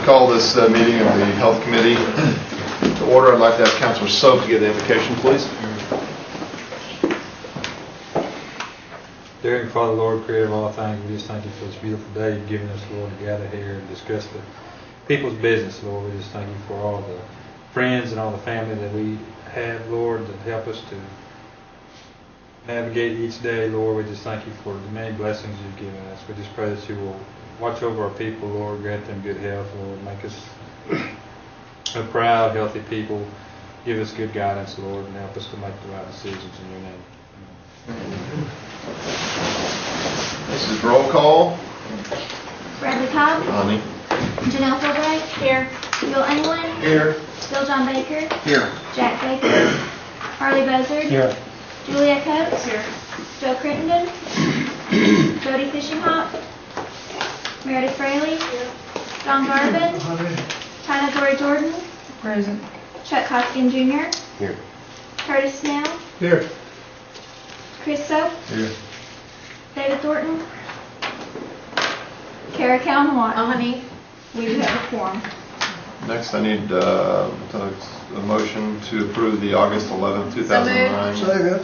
call this meeting of the Health Committee to order. I'd like to have Councilor Soap to give the invocation, please. Dear Father, Lord, creator of all things, we just thank you for this beautiful day you've given us, Lord, to gather here and discuss the people's business, Lord. We just thank you for all the friends and all the family that we have, Lord, that help us to navigate each day, Lord. We just thank you for the many blessings you've given us. We just pray that you will watch over our people, Lord, grant them good health, Lord, make us a proud, healthy people. Give us good guidance, Lord, and help us to make the right decisions in your name. Amen. This is roll call. Bradley Cobb. Honey. Janelle Fulbright. Here. Bill England. Here. Bill John Baker. Here. Jack Baker. Harley Buzzard. Here. Julia Coates. Here. Joe Crittenden. Jody Fishinghop. Meredith Fraley. Here. John Garvin. Tyler Dory Jordan. Present. Chuck Hoskin Jr. Here. Curtis Snell. Here. Chris Soap. Here. David Thornton. Kara Calhoun. Honey. We do have a quorum. Next, I need a motion to approve the August 11th, 2009. So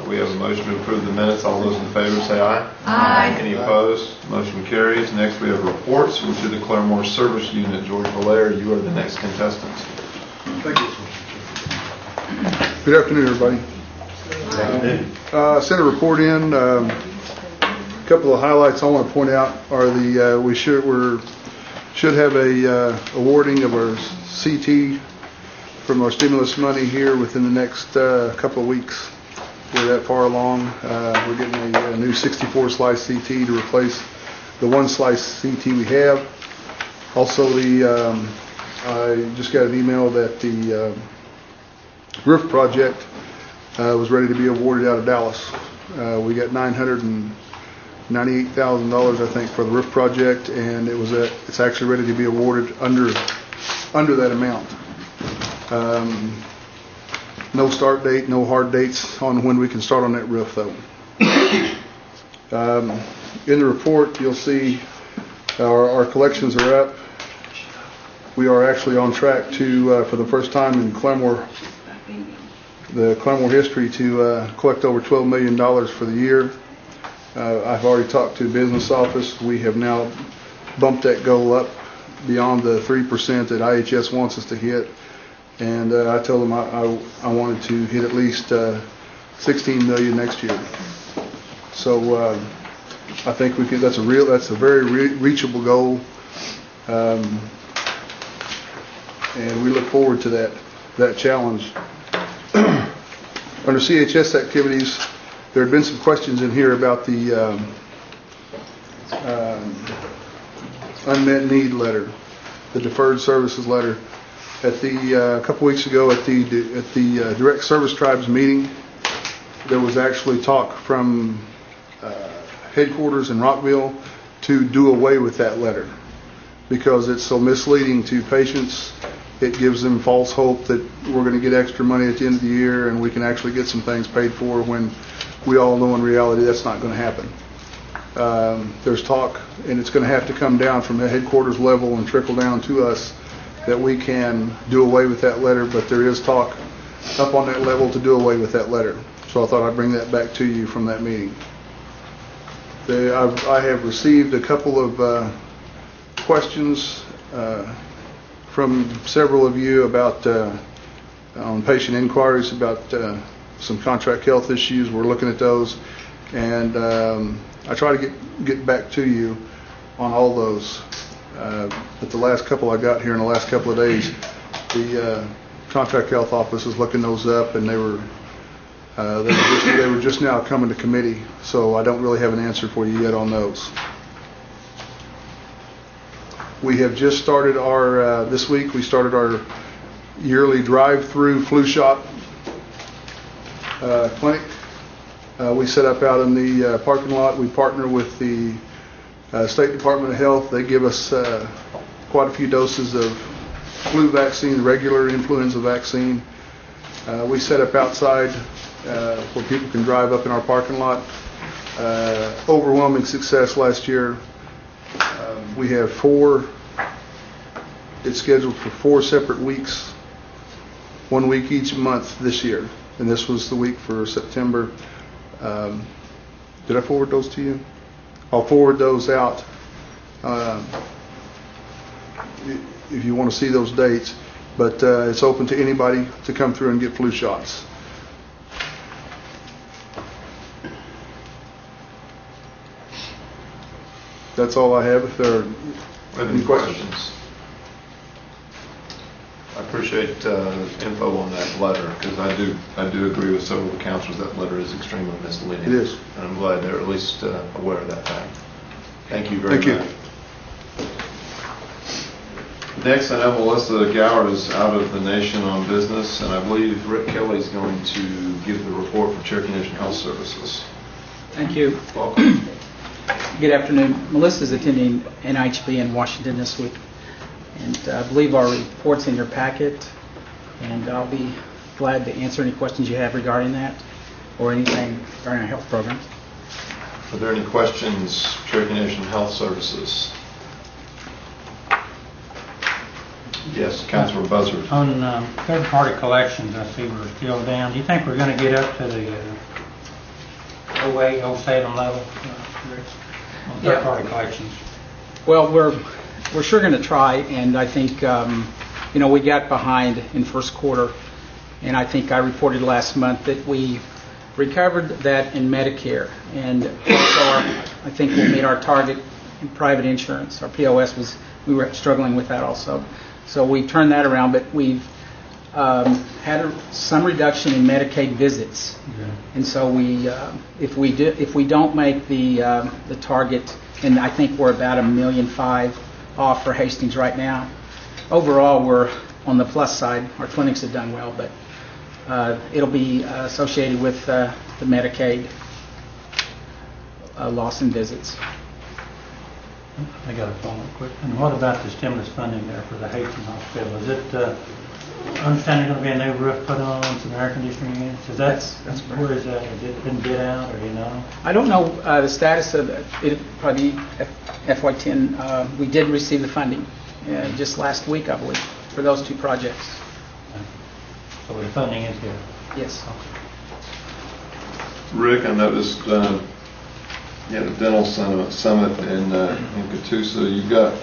We have a motion to approve the minutes. All those in favor say aye. Aye. Any opposed? Motion carries. Next, we have reports. We'll do the Claremore Service Unit. George Valera, you are the next contestant. Thank you. Good afternoon, everybody. Sent a report in. A couple of highlights I want to point out are the we should have a awarding of our CT from our stimulus money here within the next couple of weeks. We're that far along. We're getting a new 64 slice CT to replace the one slice CT we have. Also, I just got an email that the roof project was ready to be awarded out of Dallas. We got $998,000, I think, for the roof project, and it's actually ready to be awarded under that amount. No start date, no hard dates on when we can start on that roof, though. In the report, you'll see our collections are up. We are actually on track to, for the first time in Claremore history, to collect over $12 million for the year. I've already talked to the business office. We have now bumped that goal up beyond the 3% that IHS wants us to hit. And I told them I wanted to hit at least 16 million next year. So I think we could. That's a very reachable goal, and we look forward to that challenge. Under CHS activities, there had been some questions in here about the unmet need letter, the deferred services letter. At the a couple weeks ago at the Direct Service Tribes meeting, there was actually talk from headquarters in Rockville to do away with that letter because it's so misleading to patients. It gives them false hope that we're going to get extra money at the end of the year and we can actually get some things paid for when we all know in reality that's not going to happen. There's talk, and it's going to have to come down from the headquarters level and trickle down to us, that we can do away with that letter, but there is talk up on that level to do away with that letter. So I thought I'd bring that back to you from that meeting. I have received a couple of questions from several of you about on patient inquiries about some contract health issues. We're looking at those, and I try to get back to you on all those. But the last couple I got here in the last couple of days, the contract health office is looking those up, and they were just now coming to committee, so I don't really have an answer for you yet on those. We have just started our this week. We started our yearly drive-through flu shot clinic. We set up out in the parking lot. We partner with the State Department of Health. They give us quite a few doses of flu vaccine, regular influenza vaccine. We set up outside where people can drive up in our parking lot. Overwhelming success last year. We have 4 It's scheduled for 4 separate weeks, 1 week each month this year. And this was the week for September. Did I forward those to you? I'll forward those out if you want to see those dates. But it's open to anybody to come through and get flu shots. That's all I have. If there are Any questions? I appreciate info on that letter, because I do agree with several of the counselors that letter is extremely misleading. It is. And I'm glad they're at least aware of that fact. Thank you very Thank much. you. Next, I know Melissa Gower is out of the nation on business, and I believe Rick Kelly is going to give the report for Cherokee Nation Health Services. Thank you. Welcome. Good afternoon. Melissa's attending NIHB in Washington this week, and I believe our report's in your packet, and I'll be glad to answer any questions you have regarding that or anything regarding our health program. Are there any questions, Cherokee Nation Health Services? Yes, Councilor Buzzard. On third-party collections, I see we're still down. Do you think we're going to get up to the 08, 07 level on third-party collections? Well, we're sure going to try, and I think we got behind in first quarter, and I think I reported last month that we recovered that in Medicare, and also I think we made our target in private insurance. Our POS we were struggling with that also. So we've turned that around, but we've had some reduction in Medicaid visits, and so if we don't make the target, and I think we're about $1.5 million off for Hastings right now. Overall, we're on the plus side. Our clinics have done well, but it'll be associated with the Medicaid loss in visits. I got a follow-up question. And what about the stimulus funding there for the Hastings Hospital? Is it, understanding going to be a new roof put on, some air conditioning units? Is that, That's correct. where is that? Has it been bid out, or do you know? I don't know the status of it. Probably FY10. We did receive the funding just last week, I believe, for those 2 projects. So the funding is here. Yes. Rick, I noticed you had a dental summit in Catoosa. You've got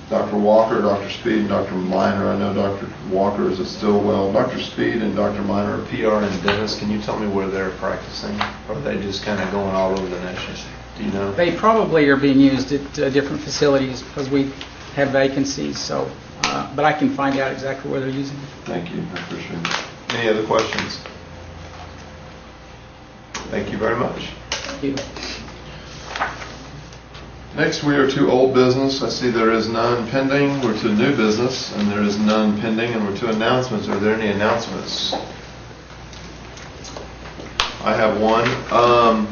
Dr. Walker, Dr. Speed, and Dr. Minor. I know Dr. Walker is at Stillwell. Dr. Speed and Dr. Minor are PR and dentists. Can you tell me where they're practicing? Or are they just kind of going all over the nation? Do you know? They probably are being used at different facilities because we have vacancies. So, but I can find out exactly where they're using it. Thank you. I appreciate it. Any other questions? Thank you very much. Thank you. Next, we are to old business. I see there is none pending. We're to new business, and there is none pending. And we're to announcements. Are there any announcements? I have one.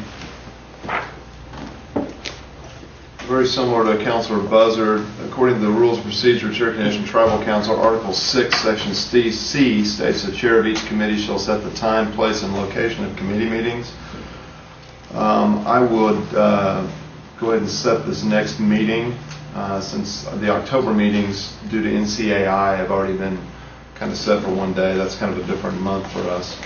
Very similar to Councilor Buzzard. According to the Rules of Procedure, Cherokee Nation Tribal Council, Article 6, Section C states the chair of each committee shall set the time, place, and location of committee meetings. I would go ahead and set this next meeting since the October meetings, due to NCAI, have already been kind of set for one day. That's kind of a different month for us.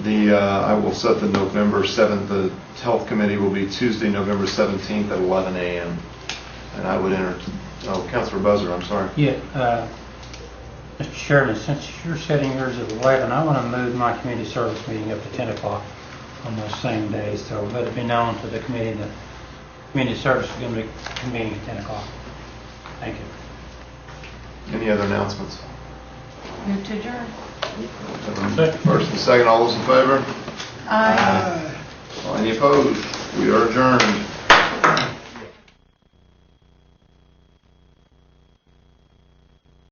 I will set the November 7th. The Health Committee will be Tuesday, November 17th at 11 a.m. And I would enter. Oh, Councilor Buzzard, I'm sorry. Yeah, Mr. Chairman, since you're setting yours at 11, I want to move my community service meeting up to 10 o'clock on those same days. So let it be known to the committee that community service is going to be convening at 10 o'clock. Thank you. Any other announcements? Move to adjourn. First and second, all those in favor? Aye. Any opposed? We are adjourned.